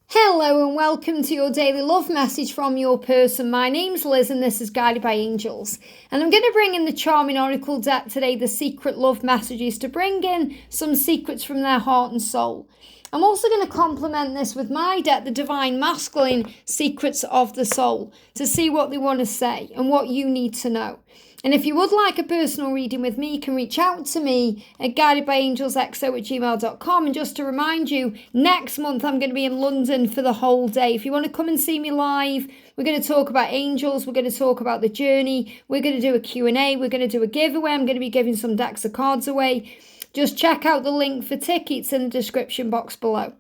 Hello and welcome to your daily love message from your person. My name's Liz and this is Guided by Angels. And I'm going to bring in the charming oracle deck today, the secret love messages, to bring in some secrets from their heart and soul. I'm also going to complement this with my deck, the divine masculine secrets of the soul, to see what they want to say and what you need to know. And if you would like a personal reading with me, you can reach out to me at guidedbyangelsxo@gmail.com. And just to remind you, next month I'm going to be in London for the whole day. If you want to come and see me live, we're going to talk about angels, we're going to talk about the journey, we're going to do a Q&A, we're going to do a giveaway, I'm going to be giving some decks of cards away. Just check out the link for tickets in the description box below.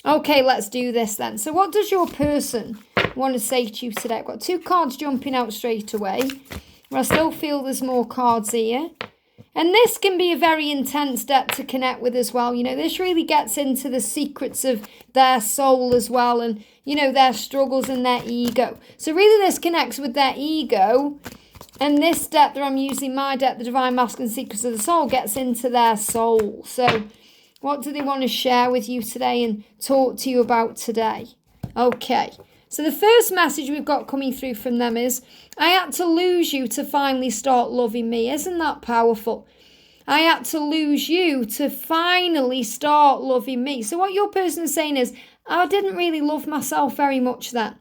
Okay, let's do this then. So what does your person want to say to you today? I've got two cards jumping out straight away. I still feel there's more cards here. And this can be a very intense deck to connect with as well. You know, this really gets into the secrets of their soul as well. And, you know, their struggles and their ego. So really this connects with their ego. And this deck that I'm using, my deck, the Divine Masculine Secrets of the Soul, gets into their soul. So what do they want to share with you today and talk to you about today? Okay. So the first message we've got coming through from them is, I had to lose you to finally start loving me. Isn't that powerful? I had to lose you to finally start loving me. So what your person is saying is, I didn't really love myself very much then.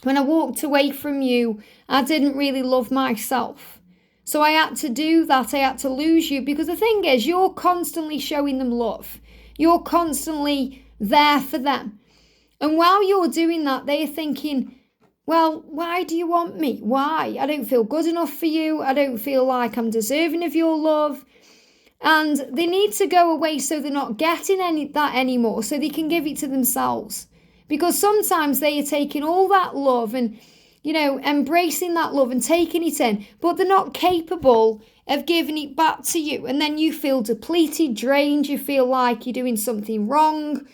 When I walked away from you, I didn't really love myself. So I had to do that. I had to lose you because the thing is, you're constantly showing them love. You're constantly there for them. And while you're doing that, they're thinking, well, why do you want me? Why? I don't feel good enough for you. I don't feel like I'm deserving of your love. And they need to go away so they're not getting that anymore, so they can give it to themselves. Because sometimes they are taking all that love and, you know, embracing that love and taking it in, but they're not capable of giving it back to you. And then you feel depleted, drained, you feel like you're doing something wrong.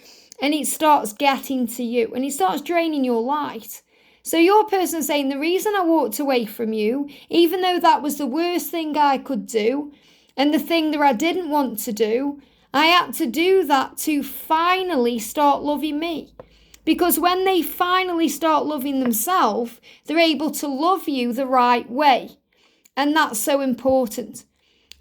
And it starts getting to you and it starts draining your light. So your person is saying, the reason I walked away from you, even though that was the worst thing I could do and the thing that I didn't want to do, I had to do that to finally start loving me. Because when they finally start loving themselves, they're able to love you the right way. And that's so important.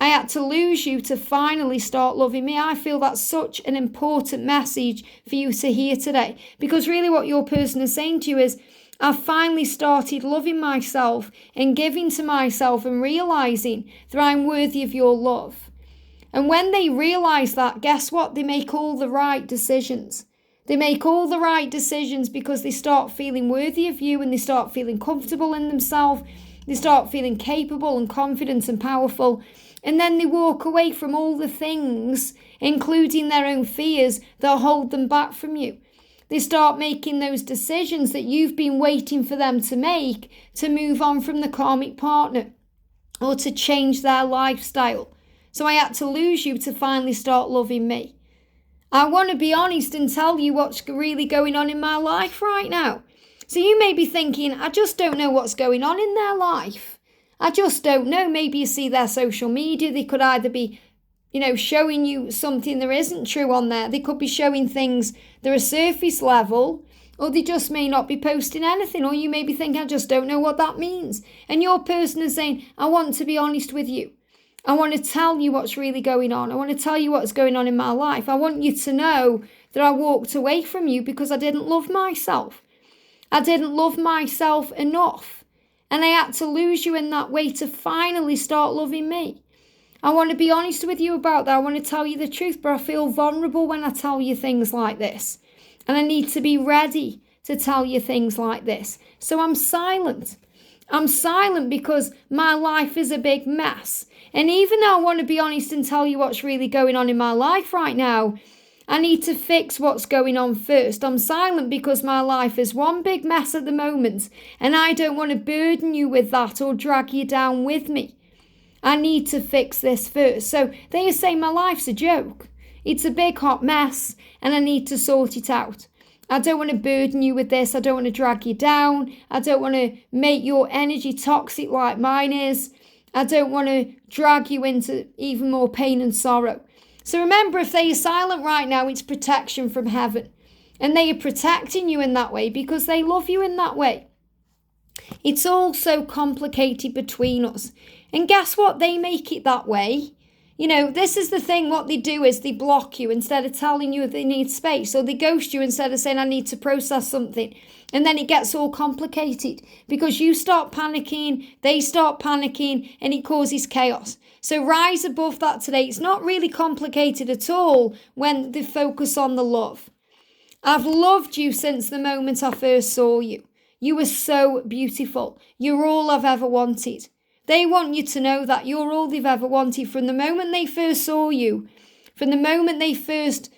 I had to lose you to finally start loving me. I feel that's such an important message for you to hear today. Because really what your person is saying to you is, I've finally started loving myself and giving to myself and realizing that I'm worthy of your love. And when they realize that, guess what? They make all the right decisions. They make all the right decisions because they start feeling worthy of you and they start feeling comfortable in themselves. They start feeling capable and confident and powerful. And then they walk away from all the things, including their own fears, that hold them back from you. They start making those decisions that you've been waiting for them to make to move on from the karmic partner or to change their lifestyle. So I had to lose you to finally start loving me. I want to be honest and tell you what's really going on in my life right now. So you may be thinking, I just don't know what's going on in their life. I just don't know. Maybe you see their social media. They could either be, showing you something that isn't true on there. They could be showing things that are surface level, or they just may not be posting anything. Or you may be thinking, I just don't know what that means. And your person is saying, I want to be honest with you. I want to tell you what's really going on. I want to tell you what's going on in my life. I want you to know that I walked away from you because I didn't love myself. I didn't love myself enough. And I had to lose you in that way to finally start loving me. I want to be honest with you about that. I want to tell you the truth, but I feel vulnerable when I tell you things like this. And I need to be ready to tell you things like this. So I'm silent. I'm silent because my life is a big mess. And even though I want to be honest and tell you what's really going on in my life right now, I need to fix what's going on first. I'm silent because my life is one big mess at the moment, and I don't want to burden you with that or drag you down with me. I need to fix this first. So they are saying my life's a joke. It's a big hot mess, and I need to sort it out. I don't want to burden you with this. I don't want to drag you down. I don't want to make your energy toxic like mine is. I don't want to drag you into even more pain and sorrow. So remember, if they are silent right now, it's protection from heaven. And they are protecting you in that way because they love you in that way. It's all so complicated between us. And guess what? They make it that way. This is the thing. What they do is they block you instead of telling you they need space, or they ghost you instead of saying, I need to process something. And then it gets all complicated because you start panicking, they start panicking, and it causes chaos. So rise above that today. It's not really complicated at all when they focus on the love. I've loved you since the moment I first saw you. You were so beautiful. You're all I've ever wanted. They want you to know that you're all they've ever wanted from the moment they first saw you, from the moment they first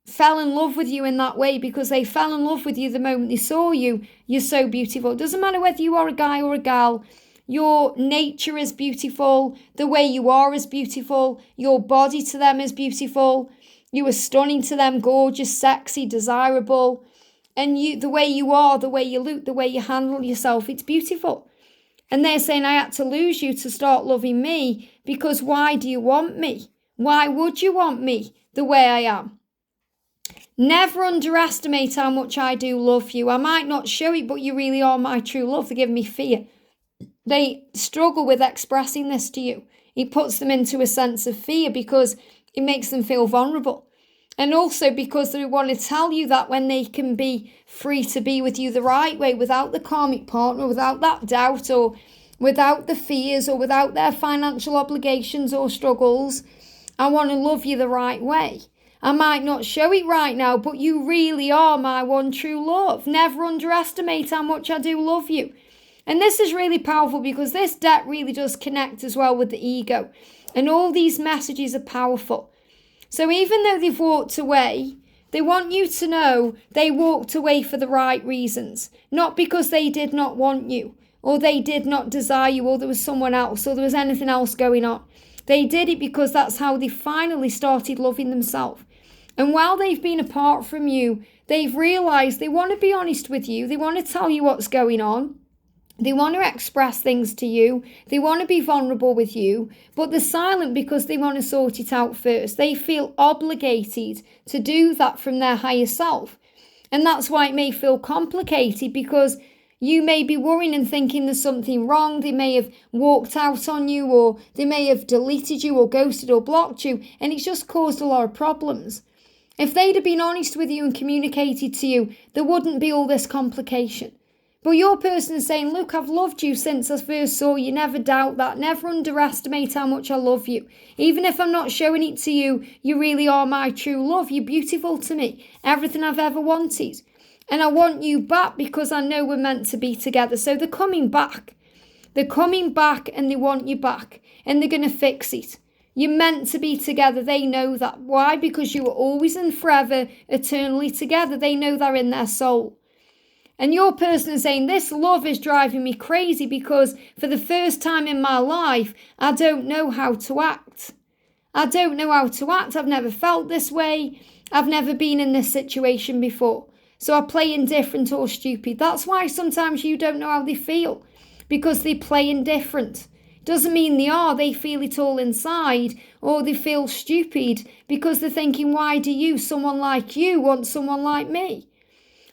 fell in love with you in that way, because they fell in love with you the moment they saw you. You're so beautiful. It doesn't matter whether you are a guy or a gal. Your nature is beautiful. The way you are is beautiful. Your body to them is beautiful. You are stunning to them, gorgeous, sexy, desirable. And the way you are, the way you look, the way you handle yourself, it's beautiful. And they're saying, I had to lose you to start loving me, because why do you want me? Why would you want me the way I am? Never underestimate how much I do love you. I might not show it, but you really are my true love. They give me fear. They struggle with expressing this to you. It puts them into a sense of fear because it makes them feel vulnerable. And also because they want to tell you that when they can be free to be with you the right way, without the karmic partner, without that doubt, or without the fears, or without their financial obligations or struggles, I want to love you the right way. I might not show it right now, but you really are my one true love. Never underestimate how much I do love you. And this is really powerful because this debt really does connect as well with the ego. And all these messages are powerful. So even though they've walked away, they want you to know they walked away for the right reasons. Not because they did not want you, or they did not desire you, or there was someone else, or there was anything else going on. They did it because that's how they finally started loving themselves. And while they've been apart from you, they've realised they want to be honest with you. They want to tell you what's going on. They want to express things to you. They want to be vulnerable with you, but they're silent because they want to sort it out first. They feel obligated to do that from their higher self. And that's why it may feel complicated, because you may be worrying and thinking there's something wrong. They may have walked out on you, or they may have deleted you or ghosted or blocked you, and it's just caused a lot of problems. If they'd have been honest with you and communicated to you, there wouldn't be all this complication. But your person is saying, look, I've loved you since I first saw you. Never doubt that. Never underestimate how much I love you. Even if I'm not showing it to you, you really are my true love. You're beautiful to me. Everything I've ever wanted. And I want you back because I know we're meant to be together. So they're coming back. They're coming back and they want you back. And they're going to fix it. You're meant to be together. They know that. Why? Because you were always and forever, eternally together. They know that in their soul. And your person is saying, this love is driving me crazy because for the first time in my life, I don't know how to act. I don't know how to act. I've never felt this way. I've never been in this situation before. So I play indifferent or stupid. That's why sometimes you don't know how they feel, because they play indifferent. Doesn't mean they are. They feel it all inside, or they feel stupid because they're thinking, why do you, someone like you, want someone like me?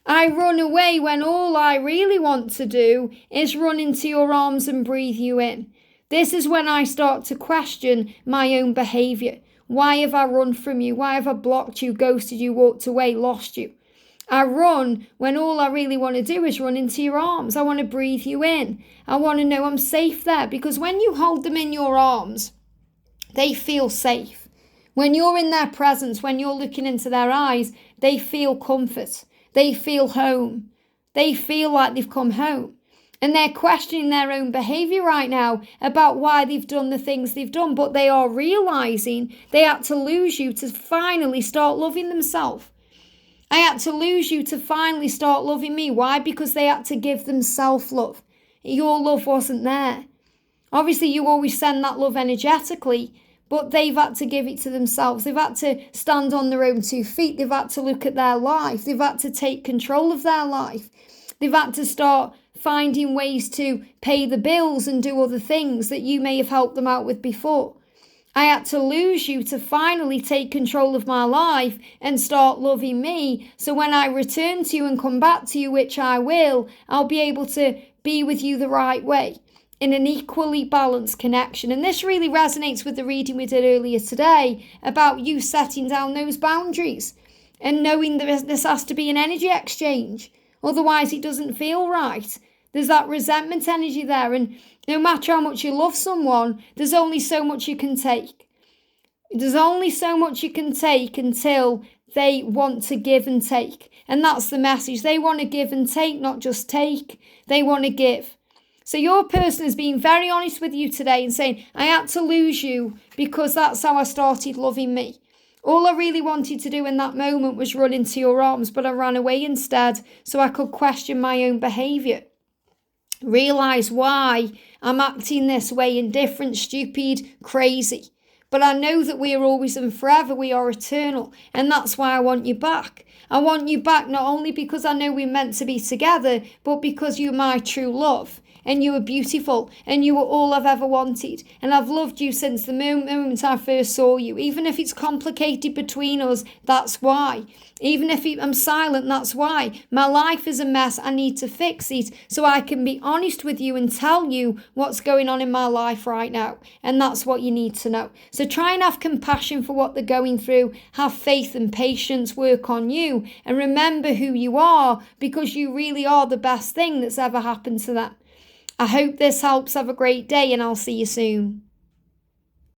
I run away when all I really want to do is run into your arms and breathe you in. This is when I start to question my own behaviour. Why have I run from you? Why have I blocked you, ghosted you, walked away, lost you? I run when all I really want to do is run into your arms. I want to breathe you in. I want to know I'm safe there, because when you hold them in your arms, they feel safe. When you're in their presence, when you're looking into their eyes, they feel comfort. They feel home. They feel like they've come home. And they're questioning their own behaviour right now about why they've done the things they've done. But they are realising they had to lose you to finally start loving themselves. I had to lose you to finally start loving me. Why? Because they had to give them self-love. Your love wasn't there. Obviously, you always send that love energetically, but they've had to give it to themselves. They've had to stand on their own 2 feet. They've had to look at their life. They've had to take control of their life. They've had to start finding ways to pay the bills and do other things that you may have helped them out with before. I had to lose you to finally take control of my life and start loving me. So when I return to you and come back to you, which I will, I'll be able to be with you the right way in an equally balanced connection. And this really resonates with the reading we did earlier today about you setting down those boundaries and knowing that this has to be an energy exchange. Otherwise, it doesn't feel right. There's that resentment energy there. And no matter how much you love someone, there's only so much you can take. There's only so much you can take until they want to give and take. And that's the message. They want to give and take, not just take. They want to give. So your person is being very honest with you today and saying, I had to lose you because that's how I started loving me. All I really wanted to do in that moment was run into your arms, but I ran away instead so I could question my own behaviour. Realise why I'm acting this way, indifferent, stupid, crazy. But I know that we are always and forever, we are eternal. And that's why I want you back. I want you back not only because I know we're meant to be together, but because you're my true love. And you were beautiful, and you were all I've ever wanted. And I've loved you since the moment I first saw you. Even if it's complicated between us, that's why. Even if I'm silent, that's why. My life is a mess. I need to fix it so I can be honest with you and tell you what's going on in my life right now. And that's what you need to know. So try and have compassion for what they're going through. Have faith and patience. Work on you. And remember who you are, because you really are the best thing that's ever happened to them. I hope this helps. Have a great day, and I'll see you soon.